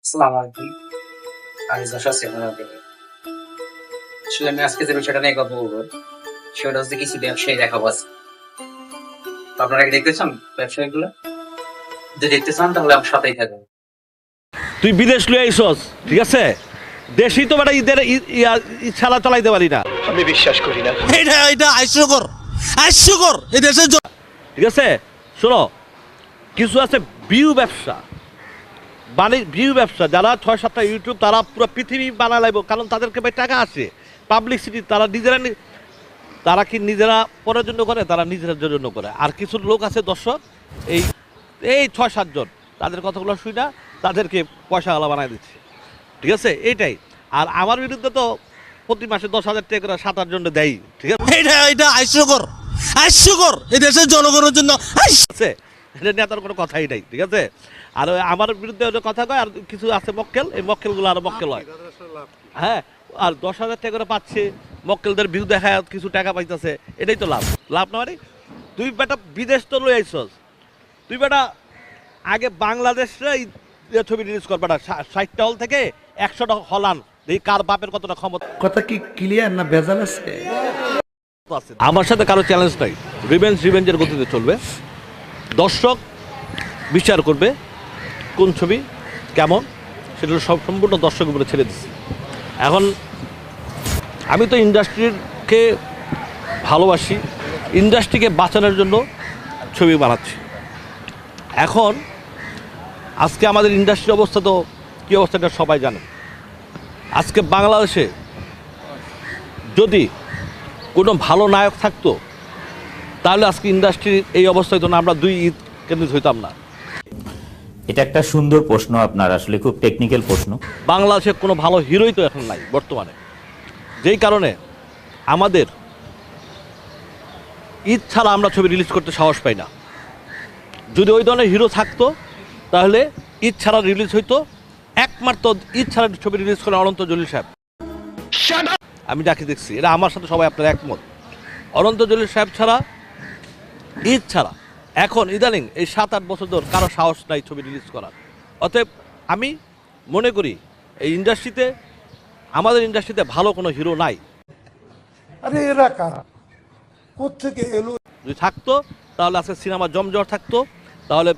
আসসালামু আলাইকুম। আমি যশোর সিনেমা থেকে। আসলে আমি আজকে যে বিষয়টা নিয়ে কথা বলবো, সেটা হচ্ছে কিছু ব্যবসায়ী দেখাবো আজকে। তো আপনারা কি দেখতে চান ব্যবসায়ীগুলো? যদি দেখতে চান তাহলে আমার সাথেই থাকুন। তুই বিদেশ লুই আইসস, ঠিক আছে? দেশই তো বেটা ঈদের ছাড়া চালাইতে পারি না, আমি বিশ্বাস করি না। এটা এটা হাস্যকর এই দেশের জন্য। ঠিক আছে? শোনো, কিছু আছে ভিউ ব্যবসা, ভিউ ব্যবসা, যারা 6-7টা ইউটিউব, তারা পুরো পৃথিবী বানা লাগবে, কারণ তাদেরকে ভাই টাকা আছে, পাবলিসিটি, তারা নিজেরা তারা কি নিজেরা পরের জন্য করে? তারা নিজেদের জন্য করে। আর কিছু লোক আছে দর্শক, এই এই 6-7 জন, তাদের কথাগুলো শুই না, তাদেরকে পয়সাওয়ালা বানায় দিচ্ছে, ঠিক আছে? এইটাই। আর আমার বিরুদ্ধে তো প্রতি মাসে 10,000 টাকা করে 7-8 জন দেয়, ঠিক এটা এটা হাস্যকর এই দেশের জনগণের জন্য আছে? এটা নিয়ে তার কোনো কথাই নাই, ঠিক আছে? আর ওই আমার বিরুদ্ধে ওদের কথা কয়, আর কিছু আছে মক্কেল, এই মক্কেলগুলো আরো মক্কেল হয়। হ্যাঁ, আর 10,000 টাকা করে পাচ্ছে, মক্কেলদের ভিউ দেখায় কিছু টাকা পাইতেছে, এটাই তো লাভ। লাভ না মানে তুই বেটা বিদেশ তো লই আইসস, তুই বেটা আগে বাংলাদেশে ছবি রিলিজ কর বেটা, 60টা হল থেকে 100টা হল আন, এই কার বাপের কতটা ক্ষমতা কথা কি ক্লিয়ার না ভেজাল আছে? আছে। আমার সাথে কারো চ্যালেঞ্জ নাই, রিভেঞ্জের গতিতে চলবে। দর্শক বিচার করবে কোন ছবি কেমন, সেটা সব সম্পূর্ণ দর্শকের উপরে ছেড়ে দিচ্ছি। এখন আমি তো ইন্ডাস্ট্রিকে ভালোবাসি, ইন্ডাস্ট্রিকে বাঁচানোর জন্য ছবি বানাচ্ছি। এখন আজকে আমাদের ইন্ডাস্ট্রির অবস্থা তো কী অবস্থাটা সবাই জানে। আজকে বাংলাদেশে যদি কোনো ভালো নায়ক থাকতো, তাহলে আজকে ইন্ডাস্ট্রির এই অবস্থা হতো না, আমরা 2 ঈদ কেন্দ্রিত হইতাম না। এটা একটা সুন্দর প্রশ্ন, আপনার আসলে খুব টেকনিক্যাল প্রশ্ন। বাংলাদেশে কোনো ভালো হিরোই তো এখন নাই বর্তমানে, যেই কারণে আমাদের ঈদ ছাড়া আমরা ছবি রিলিজ করতে সাহস পাই না। যদি ওই ধরনের হিরো থাকতো তাহলে ঈদ ছাড়া রিলিজ হইতো। একমাত্র ঈদ ছাড়া ছবি রিলিজ করে অনন্ত জলিল সাহেব। আমি যাকে দেখছি, এটা আমার সাথে সবাই আপনার একমত। অনন্ত জলিল সাহেব ছাড়া, ঈদ ছাড়া এখন ইদানিং এই 7-8 বছর ধরে কারো সাহস নাই ছবি রিলিজ করার। অতএব আমি মনে করি এই ইন্ডাস্ট্রিতে, আমাদের ইন্ডাস্ট্রিতে ভালো কোনো হিরো নাই। আরে এরা কারা, কোত্থেকে এলো? যদি থাকতো তাহলে আজকে সিনেমা জমজট থাকতো, তাহলে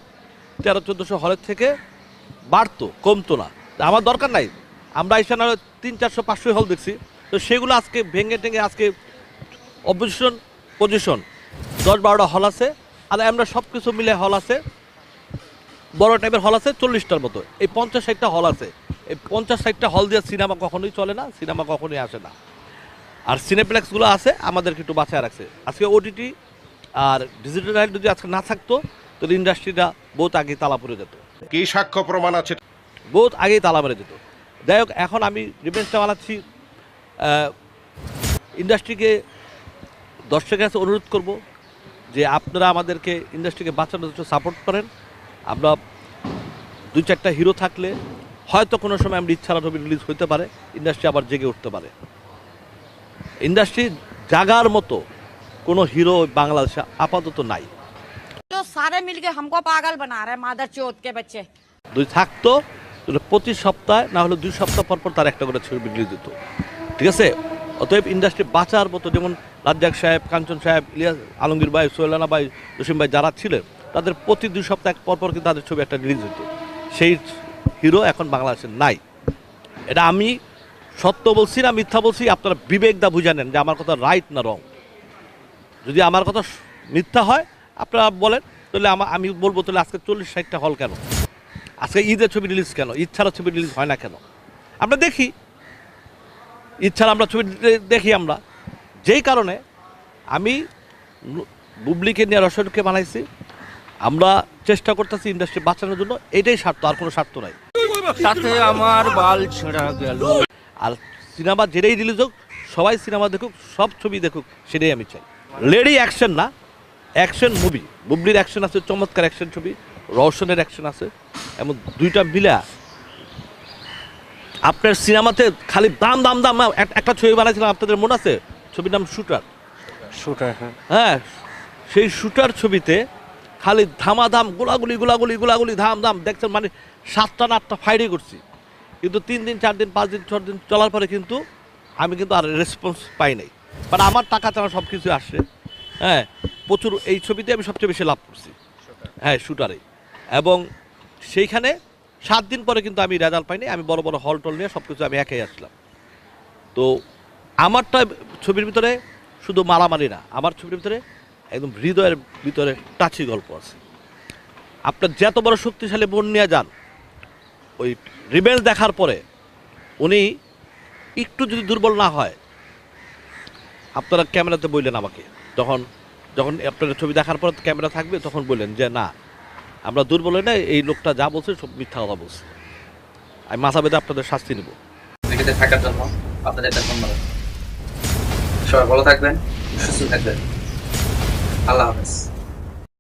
1300-1400 হলের থেকে বাড়তো, কমতো না। আমার দরকার নাই, আমরা এসে না 300-400-500 হল দেখছি, তো সেগুলো আজকে ভেঙে টেঙে আজকে পজিশন 10-12টা হল আছে, আর আমরা সব কিছু মিলে হল আছে, বড় টাইপের হল আছে 40টার মতো। এই 50-60টা হল আছে, এই 50-60টা হল দিয়ে সিনেমা কখনোই চলে না, সিনেমা কখনোই আসে না। আর সিনেপ্লেক্সগুলো আছে, আমাদেরকে একটু বাঁচায় রাখছে। আজকে ওটিটি আর ডিজিটাল রাইট যদি আজকে না থাকতো, তাহলে ইন্ডাস্ট্রিটা বহুত আগেই তালা পড়ে যেত, কি সাক্ষ্য প্রমাণ আছে? বহুত আগেই তালা মেরে যেত। যাই হোক, এখন আমি রিভেঞ্জটা বানাচ্ছি। ইন্ডাস্ট্রিকে, দর্শকের কাছে অনুরোধ করব যে আপনারা আমাদেরকে ইন্ডাস্ট্রিকে বাঁচানোর জন্য সাপোর্ট করেন। আমরা 2-4টা হিরো থাকলে হয়তো কোনো সময় আমরা ইচ্ছা ছবি রিলিজ হতে পারে, ইন্ডাস্ট্রি আবার জেগে উঠতে পারে। ইন্ডাস্ট্রি জাগার মতো কোনো হিরো বাংলাদেশে আপাতত নাই। तो सारे मिलके हमको पागल बना रहे हैं मादर चौथ के बच्चे। যদি থাকতো তাহলে প্রতি সপ্তাহে না হলে 2 সপ্তাহ পর পর তার একটা করে ছবি রিলিজ দিত, ঠিক আছে? অতএব ইন্ডাস্ট্রি বাঁচার মতো, যেমন রাজ্জাক সাহেব, কাঞ্চন সাহেব, ইলিয়াস, আলমগীর ভাই, সোহেলানা ভাই, জসিম ভাই যারা ছিলেন, তাদের প্রতি 2 সপ্তাহ পর পর কিন্তু তাদের ছবি একটা রিলিজ হতো। সেই হিরো এখন বাংলাদেশে নাই। এটা আমি সত্য বলছি না মিথ্যা বলছি, আপনারা বিবেক দা বুঝে নেন যে আমার কথা রাইট না রং। যদি আমার কথা মিথ্যা হয় আপনারা বলেন, তাহলে আমি বলবো তাহলে আজকে 40-60টা হল কেন, আজকে ঈদের ছবি রিলিজ কেন, ঈদ ছাড়া ছবি রিলিজ হয় না কেন? আমরা দেখি, ঈদ ছাড়া আমরা ছবি দেখি আমরা। যেই কারণে আমি বুবলিকে নিয়ে রসনকে বানাইছি, আমরা চেষ্টা করতেছি ইন্ডাস্ট্রি বাঁচানোর জন্য, এটাই স্বার্থ, আর কোনো স্বার্থ নাই। তাতে আমার বাল ছেঁড়া গেল। আর সিনেমা যেটাই রিলিজ হোক, সবাই সিনেমা দেখুক, সব ছবি দেখুক, সেটাই আমি চাই। লেডি অ্যাকশন না, অ্যাকশন মুভি। বুবলির অ্যাকশন আছে, চমৎকার অ্যাকশন ছবি, রওশনের অ্যাকশন আছে, এমন 2টা মিলা আপনার সিনেমাতে খালি দাম দাম দাম। একটা ছবি বানাইছিলাম, আপনাদের মনে আছে? ছবির নাম শুটার। হ্যাঁ, সেই শুটার ছবিতে খালি ধামাধাম, গোলাগুলি ধাম ধাম দেখছেন, মানে 7টা না 8টা ফাইটই করছি। কিন্তু 3 দিন 4 দিন 5 দিন 6 দিন চলার পরে কিন্তু আমি কিন্তু আর রেসপন্স পাই নাই, বাট আমার টাকা চাওয়া সব কিছু আসছে। হ্যাঁ, প্রচুর এই ছবিতে আমি সবচেয়ে বেশি লাভ করছি, হ্যাঁ শুটারে। এবং সেইখানে 7 দিন পরে কিন্তু আমি রেজাল্ট পাইনি, আমি বড় বড় হল টল নিয়ে সব কিছু আমি একাই আসলাম। তো আমারটা ছবির ভিতরে শুধু মারামারি না, আমার ছবির ভিতরে একদম হৃদয়ের ভিতরে টাচি গল্প আছে। আপনার যত বড় শক্তিশালী বোন নিয়ে যান, ওই রিভেঞ্জ দেখার পরে উনি একটু যদি দুর্বল না হয়, আপনারা ক্যামেরাতে বললেন আমাকে, যখন যখন আপনার ছবি দেখার পর ক্যামেরা থাকবে তখন বললেন যে না আমরা দুর্বল হই না, এই লোকটা যা বলছে সব মিথ্যা কথা বলছে, আমি মাথা বেঁধে আপনাদের শাস্তি নেব। ভিডিওতে থাকার জন্য আপনাদের ধন্যবাদ। সবাই ভালো থাকবেন, সুস্থ থাকবেন। আল্লাহ হাফেজ।